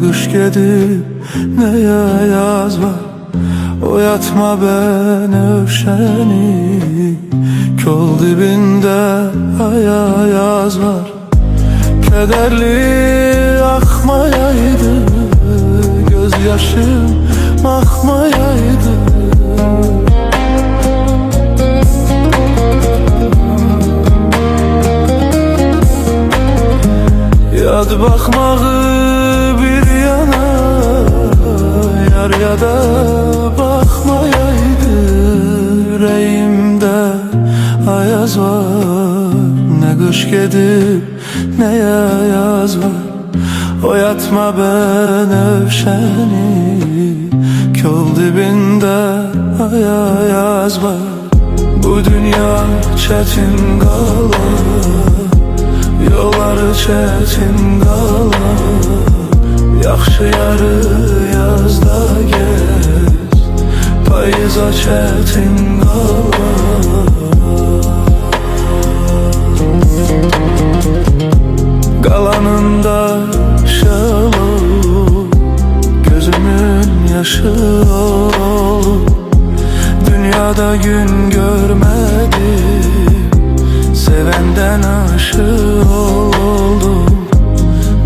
kış gedib, ne yaz var. Oyatma beni övşəni, kol dibində ayaz var. Kederli akmayaydı, gözyaşım akmayaydı. Yad bakmağı bir yana, yar ya da bakmayaydı. Yüreğimde ayaz var, ne kış gedib, ne yaz var. Oyatma beni övşəni, kol dibində ayaz var. Bu dünya çetin qalar, yolları çetin qalar. Yaxşı yarı yazda gez, payıza çetin qalar. Qalanında şal ol, gözümün yaşı ol. Dünyada gün görmedim, sevenden aşık oldum.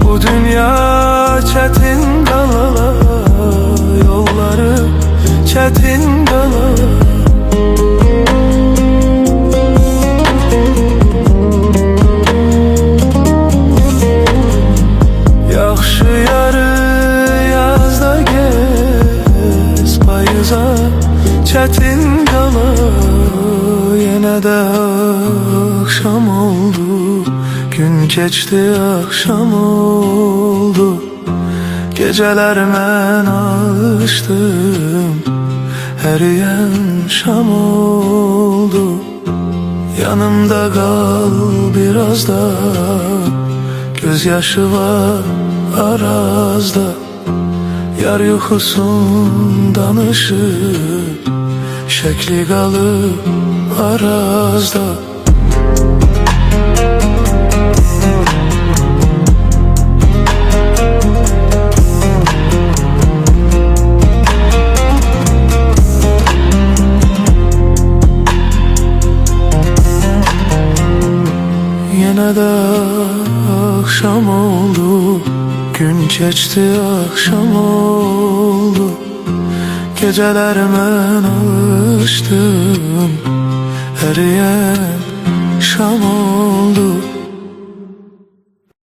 Bu dünya çetin qalar, yolları çetin qalar. Yaxşı yarı yazda gez, payıza çetin qalar. Yenə də akşam oldu, gün geçti akşam oldu. Geceler mən alışdım, eriyen şam oldu. Yanımda kal biraz da, gözyaşı var arazda. Yar yuxusun danışır, şekli qalıb arazda. Yenə də akşam oldu, gün geçti akşam oldu. Geceler mən alışdım, eriyen şam oldu.